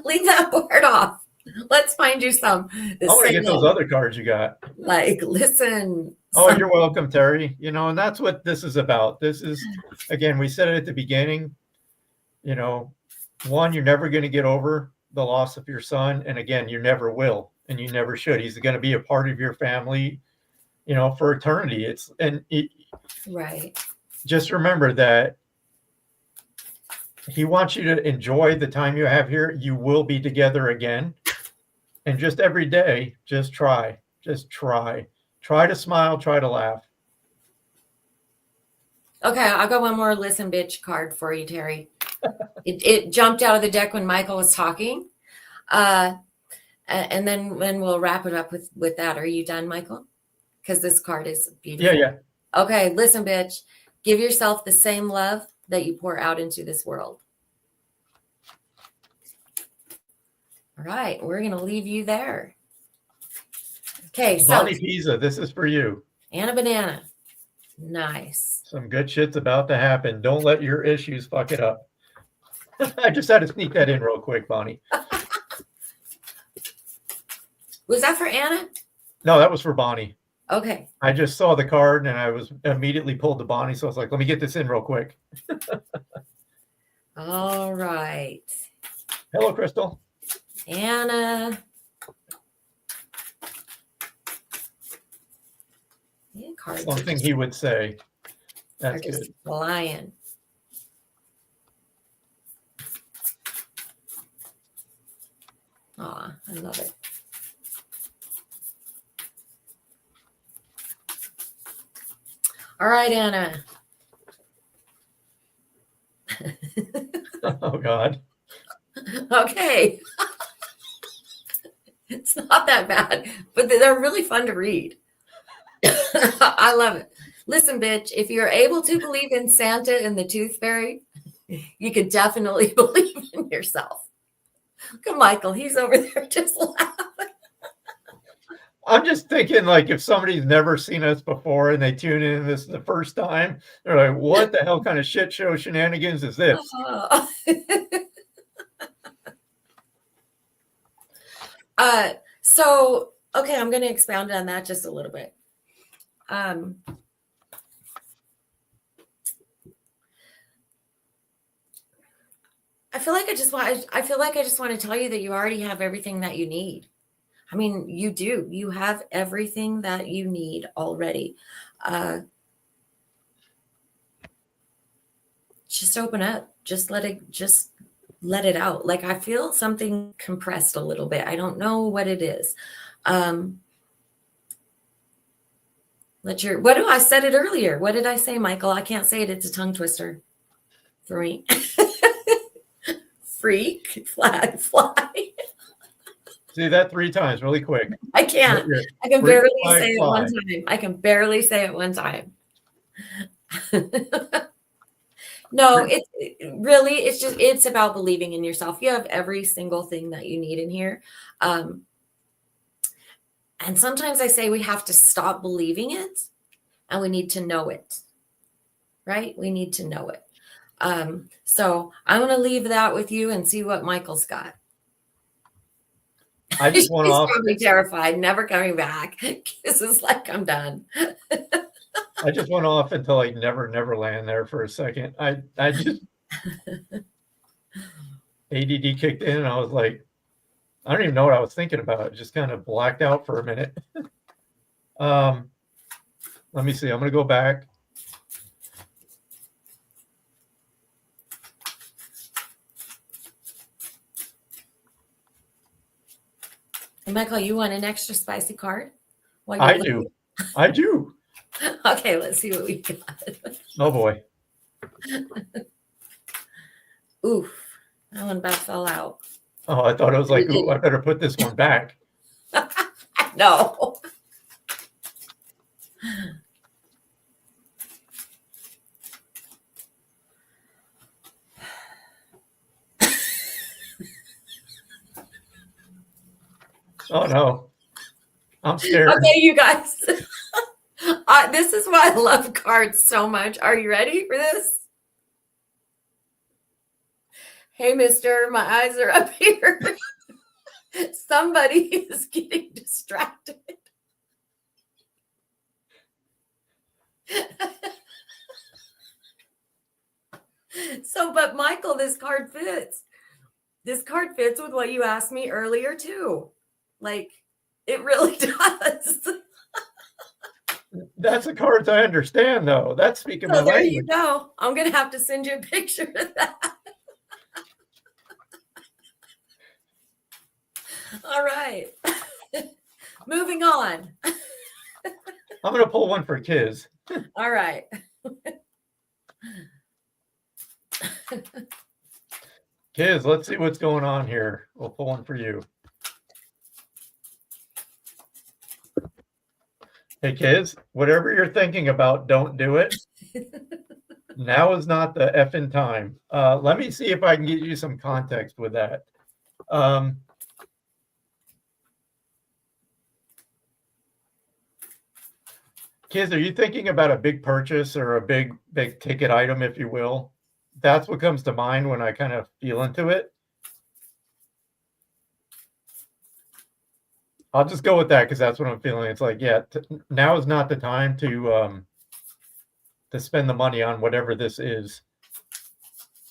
B: Leave that word off. Let's find you some.
C: I want to get those other cards you got.
B: Like, listen.
C: Oh, you're welcome, Terry. You know, and that's what this is about. This is, again, we said it at the beginning, you know, one, you're never going to get over the loss of your son. And again, you never will, and you never should. He's going to be a part of your family, you know, for eternity.
B: Right.
C: Just remember that he wants you to enjoy the time you have here. You will be together again. And just every day, just try to smile, try to laugh. Okay,
B: I'll go one more listen bitch card for you, Terry. It jumped out of the deck when Michael was talking. And then we'll wrap it up with that. Are you done, Michael? Because this card is beautiful.
C: Yeah.
B: Okay, listen, bitch. Give yourself the same love that you pour out into this world. All right, we're going to leave you there. Okay, so
C: Bonnie Pizza, this is for you.
B: Anna Banana. Nice.
C: Some good shit's about to happen. Don't let your issues fuck it up. I just had to sneak that in real quick, Bonnie.
B: Was that for Anna?
C: No, that was for Bonnie.
B: Okay.
C: I just saw the card and I was immediately pulled to Bonnie. So I was like, let me get this in real quick.
B: All right.
C: Hello, Crystal.
B: Anna. Yeah, cards.
C: Something he would say. That's
B: just
C: good.
B: Flying. Aw, I love it. All right, Anna.
C: Oh, God.
B: Okay. It's not that bad, but they're really fun to read. I love it. Listen, bitch, if you're able to believe in Santa and the Tooth Fairy, you could definitely believe in yourself. Look at Michael. He's over there just laughing.
C: I'm just thinking, like, if somebody's never seen us before and they tune in this the first time, they're like, what the hell kind of shit show shenanigans is this?
B: So, okay, I'm going to expound on that just a little bit. I feel like I just want to tell you that you already have everything that you need. I mean, you do. You have everything that you need already. Just open up. Just let it out. Like, I feel something compressed a little bit. I don't know what it is. I said it earlier. What did I say, Michael? I can't say it. It's a tongue twister. Freak, flag, fly.
C: See that 3 times really quick.
B: I can't. I can barely say it one time. I can barely say it one time. No, it's about believing in yourself. You have every single thing that you need in here. And sometimes I say we have to stop believing it and we need to know it, right? We need to know it. So I'm going to leave that with you and see what Michael's got.
C: I just went off.
B: He's probably terrified, never coming back. Kisses like I'm done.
C: I just went off until like never land there for a second. I just ADD kicked in and I was like, I don't even know what I was thinking about. Just kind of blacked out for a minute. Let me see. I'm going to go back.
B: Hey, Michael, you want an extra spicy card?
C: I do.
B: Okay, let's see what we got.
C: Oh, boy.
B: Oof. That one about fell out.
C: Oh, I thought it was like, ooh, I better put this one back.
B: No.
C: Oh, no. I'm scared.
B: Okay, you guys. This is why I love cards so much. Are you ready for this? Hey, mister, my eyes are up here. Somebody is getting distracted. But Michael, this card fits. This card fits with what you asked me earlier too. Like, it really does.
C: That's the cards I understand, though. That's speaking my language.
B: There you go. I'm going to have to send you a picture of that. All right. Moving on.
C: I'm going to pull one for Kiz.
B: All right.
C: Kiz, let's see what's going on here. We'll pull one for you. Hey, Kiz, whatever you're thinking about, don't do it. Now is not the effing time. Let me see if I can get you some context with that. Kiz, are you thinking about a big purchase or a big ticket item, if you will? That's what comes to mind when I kind of feel into it. I'll just go with that because that's what I'm feeling. It's like, yeah, now is not the time to spend the money on whatever this is.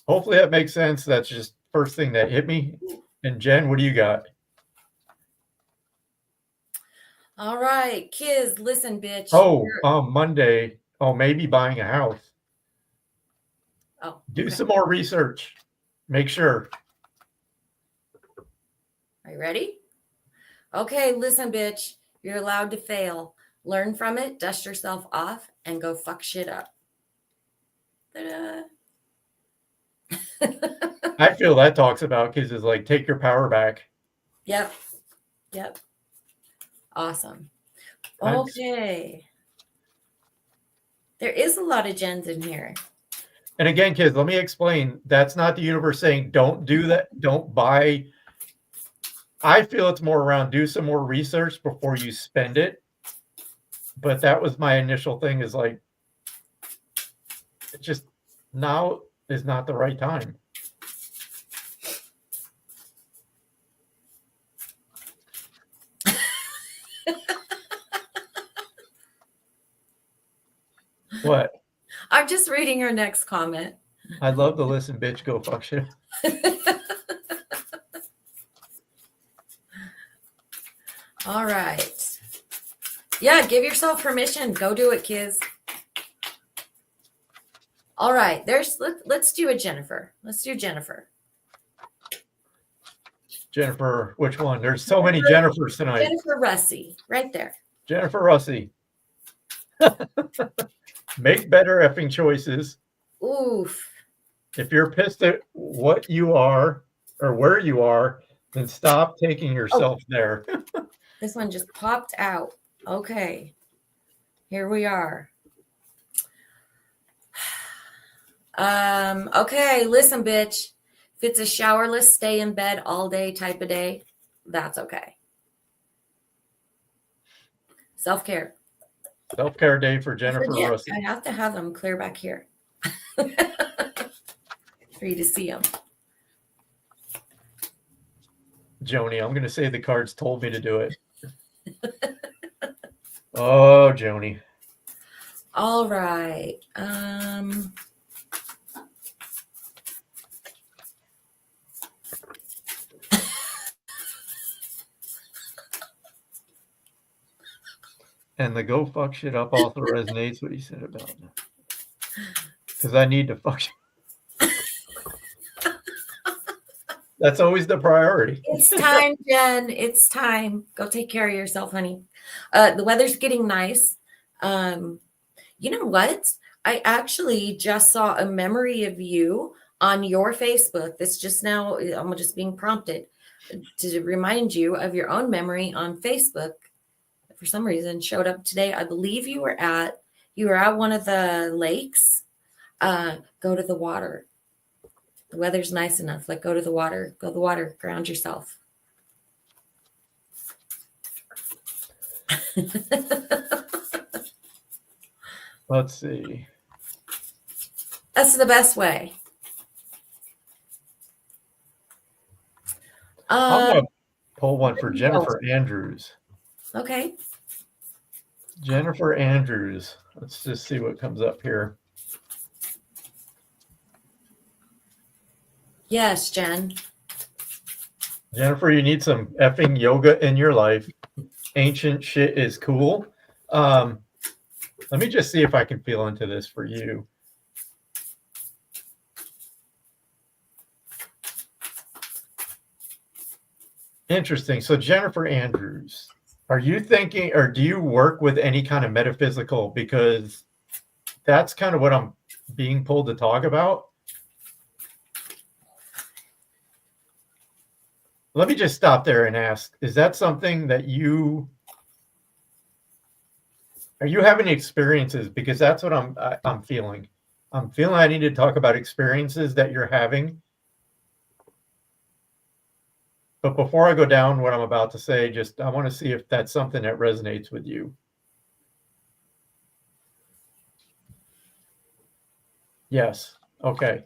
C: Hopefully that makes sense. That's just first thing that hit me. And Jen, what do you got?
B: All right, kids, listen, bitch.
C: Oh, Monday. Oh, maybe buying a house.
B: Oh,
C: Do
B: okay.
C: some more research. Make sure.
B: Are you ready? Okay, listen, bitch. You're allowed to fail. Learn from it, dust yourself off, and go fuck shit up. Ta-da.
C: I feel that talks about kids is like, take your power back.
B: Yep. Awesome. Okay. There is a lot of gens in here.
C: And again, kids, let me explain. That's not the universe saying don't do that. Don't buy. I feel it's more around do some more research before you spend it. But that was my initial thing, is like, it just now is not the right time. What?
B: I'm just reading her next comment.
C: I love to listen, bitch, go fuck shit.
B: All right. Yeah, give yourself permission. Go do it, kids. All right. Let's do a Jennifer. Let's do Jennifer.
C: Jennifer, which one? There's so many Jennifers tonight.
B: Jennifer Russey, right there.
C: Jennifer Russey. Make better effing choices.
B: Oof.
C: If you're pissed at what you are or where you are, then stop taking yourself there.
B: This one just popped out. Okay. Here we are. Okay, listen, bitch. If it's a showerless, stay in bed all day type of day, that's okay. Self-care.
C: Self-care day for Jennifer Russey.
B: I have to have them clear back here for you to see them.
C: Joni, I'm going to say the cards told me to do it. Oh, Joni.
B: All right.
C: And the go fuck shit up also resonates what he said about it. Because I need to fuck shit. That's always the priority.
B: It's time, Jen. It's time. Go take care of yourself, honey. The weather's getting nice. You know what? I actually just saw a memory of you on your Facebook. This just now, I'm just being prompted to remind you of your own memory on Facebook. For some reason, showed up today. I believe you were at one of the lakes. Go to the water. The weather's nice enough. Like, go to the water. Go to the water. Ground yourself.
C: Let's see.
B: That's the best way.
C: I'm going to pull one for Jennifer Andrews.
B: Okay.
C: Jennifer Andrews. Let's just see what comes up here.
B: Yes, Jen.
C: Jennifer, you need some effing yoga in your life. Ancient shit is cool. Let me just see if I can feel into this for you. Interesting. So Jennifer Andrews, are you thinking, or do you work with any kind of metaphysical? Because that's kind of what I'm being pulled to talk about. Let me just stop there and ask, is that something that are you having experiences? Because that's what I'm feeling. I'm feeling I need to talk about experiences that you're having. But before I go down what I'm about to say, I want to see if that's something that resonates with you. Yes. Okay.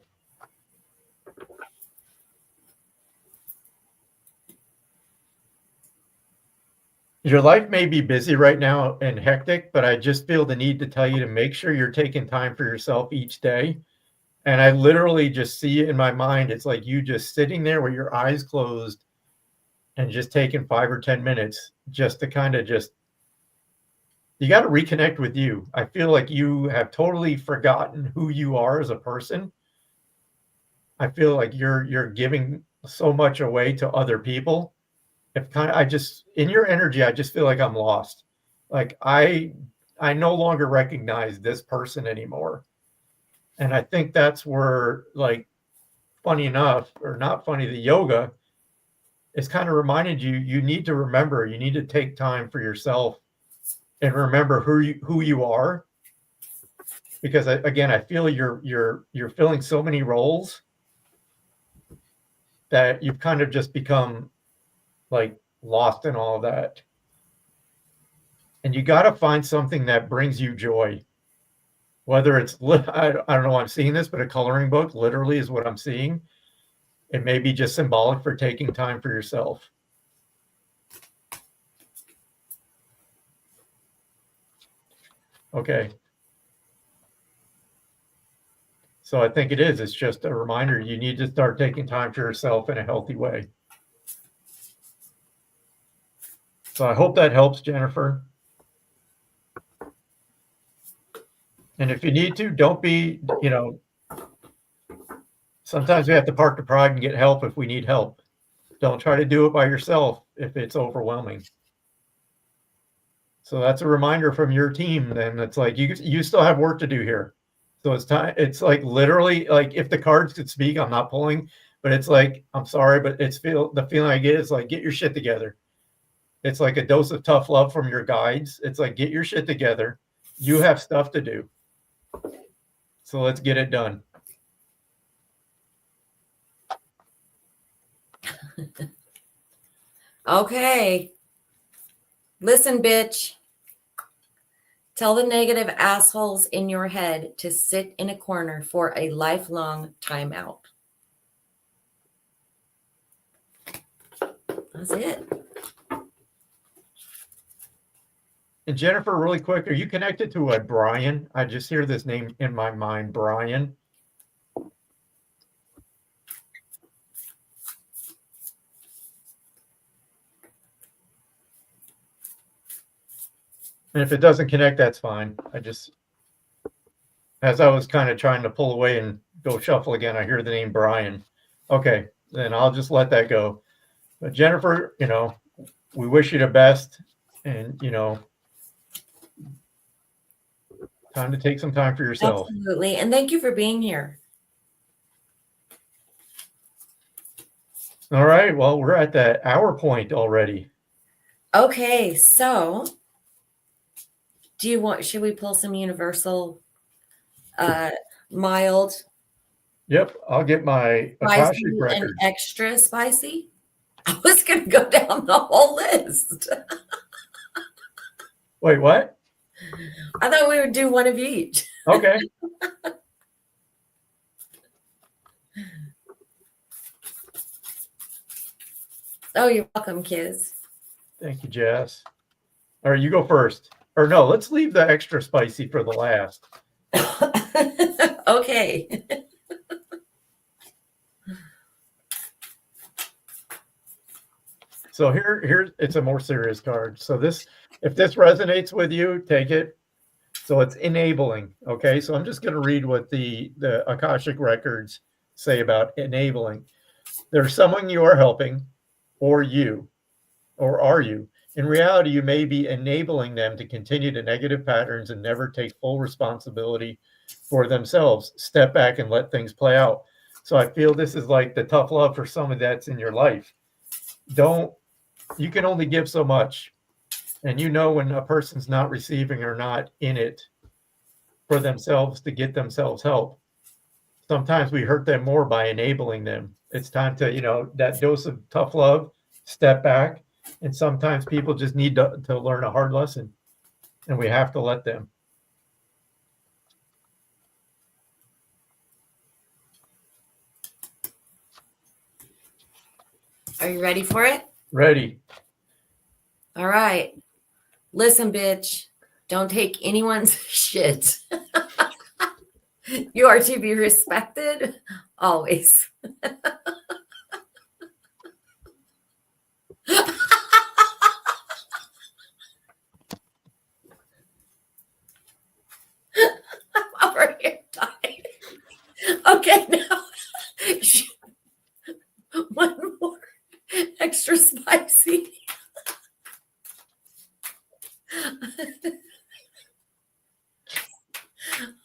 C: Your life may be busy right now and hectic, but I just feel the need to tell you to make sure you're taking time for yourself each day. And I literally just see it in my mind. It's like you just sitting there with your eyes closed and just taking 5 or 10 minutes just to kind of just, you got to reconnect with you. I feel like you have totally forgotten who you are as a person. I feel like you're giving so much away to other people. If kind of, I just, in your energy, I just feel like I'm lost. Like I no longer recognize this person anymore. And I think that's where, like, funny enough, or not funny, the yoga is kind of reminded you, you need to remember, you need to take time for yourself and remember who you are. Because again, I feel you're filling so many roles that you've kind of just become like lost in all of that. And you got to find something that brings you joy. Whether it's, I don't know why I'm seeing this, but a coloring book literally is what I'm seeing. It may be just symbolic for taking time for yourself. Okay. So I think it is. It's just a reminder you need to start taking time for yourself in a healthy way. So I hope that helps, Jennifer. And if you need to, don't be, sometimes we have to park the pride and get help if we need help. Don't try to do it by yourself if it's overwhelming. So that's a reminder from your team. Then it's like you still have work to do here. So it's time. It's like literally, like, if the cards could speak, I'm not pulling, but it's like, I'm sorry, but the feeling I get is like, get your shit together. It's like a dose of tough love from your guides. It's like, get your shit together. You have stuff to do. So let's get it done.
B: Okay. Listen, bitch. Tell the negative assholes in your head to sit in a corner for a lifelong timeout. That's it.
C: And Jennifer, really quick, are you connected to a Brian? I just hear this name in my mind, Brian. And if it doesn't connect, that's fine. As I was kind of trying to pull away and go shuffle again, I hear the name Brian. Okay, then I'll just let that go. But Jennifer, we wish you the best, and time to take some time for yourself.
B: Absolutely. And thank you for being here.
C: All right. Well, we're at that hour point already.
B: Okay, so should we pull some universal mild?
C: Yep, I'll get my Akashic
B: Spicy
C: record.
B: and extra spicy? I was going to go down the whole list.
C: Wait, what?
B: I thought we would do one of each.
C: Okay.
B: Oh, you're welcome, kids.
C: Thank you, Jess. All right, you go first. Or no, let's leave the extra spicy for the last.
B: Okay.
C: So here it's a more serious card. So if this resonates with you, take it. So it's enabling. Okay, so I'm just going to read what the Akashic records say about enabling. There's someone you are helping, or are you? In reality, you may be enabling them to continue the negative patterns and never take full responsibility for themselves. Step back and let things play out. So I feel this is like the tough love for someone that's in your life. You can only give so much. And when a person's not receiving or not in it for themselves to get themselves help. Sometimes we hurt them more by enabling them. It's time to, that dose of tough love, step back. And sometimes people just need to learn a hard lesson, and we have to let them.
B: Are you ready for it?
C: Ready.
B: All right. Listen, bitch. Don't take anyone's shit. You are to be respected always. I'm over here dying. Okay, now one more extra spicy.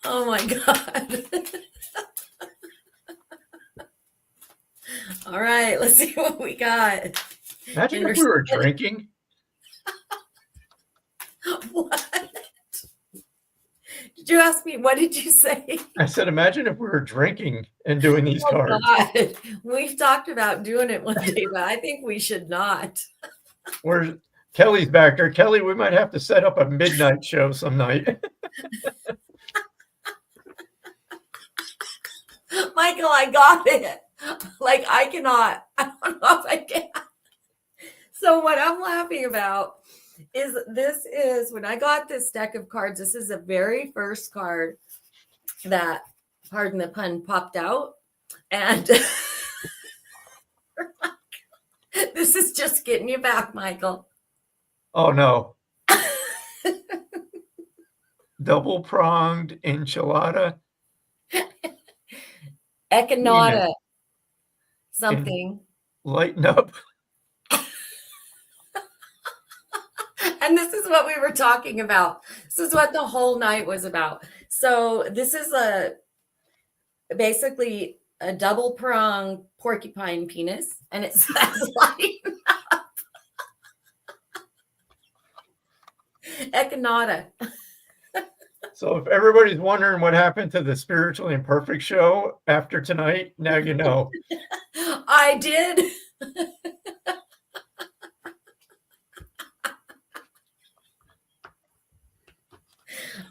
B: Oh my God. All right, let's see what we got.
C: Imagine if we were drinking.
B: What? Did you ask me? What did you say?
C: I said, imagine if we were drinking and doing these cards.
B: God. We've talked about doing it one day, but I think we should not.
C: Where's Kelly's back there? Kelly, we might have to set up a midnight show some night.
B: Michael, I got it. Like, I cannot. I don't know if I can. So what I'm laughing about is this is when I got this deck of cards, this is the very first card that, pardon the pun, popped out. And this is just getting you back, Michael.
C: Oh, no. Double-pronged enchilada.
B: Econauta. Something.
C: Lighten up.
B: And this is what we were talking about. This is what the whole night was about. So this is basically a double pronged porcupine penis, and it says lighten up. Econauta.
C: So if everybody's wondering what happened to the Spiritually Imperfect show after tonight, now you know.
B: I did.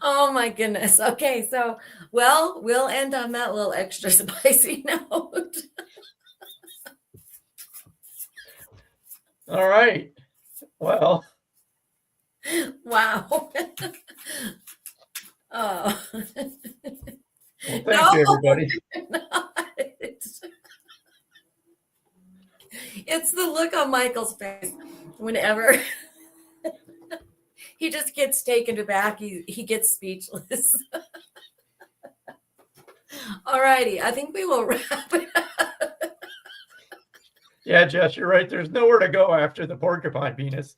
B: Oh my goodness. Okay, so we'll end on that little extra spicy note.
C: All right. Well.
B: Wow. Oh.
C: Well, thank you, everybody.
B: It's the look on Michael's face whenever he just gets taken aback. He gets speechless. All righty. I think we will wrap it up.
C: Yeah, Jess, you're right. There's nowhere to go after the porcupine penis.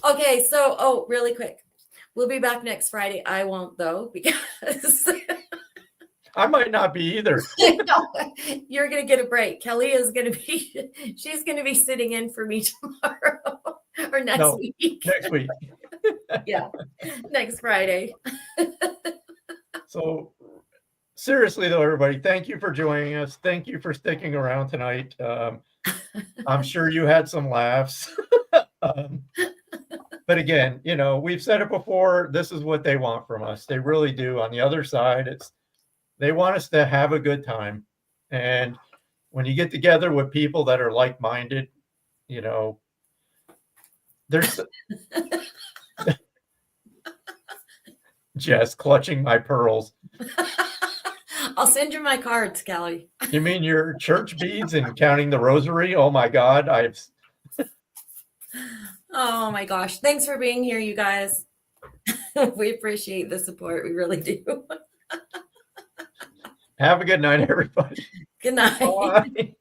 B: Okay, so, really quick. We'll be back next Friday. I won't, though, because
C: I might not be either.
B: No, you're going to get a break. Kelly is going to be, she's going to be sitting in for me tomorrow or next week.
C: Next week.
B: Yeah, next Friday.
C: So seriously, though, everybody, thank you for joining us. Thank you for sticking around tonight. I'm sure you had some laughs. But again, you know, we've said it before. This is what they want from us. They really do. On the other side, they want us to have a good time. And when you get together with people that are like-minded, you know, there's Jess clutching my pearls.
B: I'll send you my cards, Kelly.
C: You mean your church beads and counting the rosary? Oh my God.
B: Oh my gosh. Thanks for being here, you guys. We appreciate the support. We really do.
C: Have a good night, everybody.
B: Good night.
C: Bye.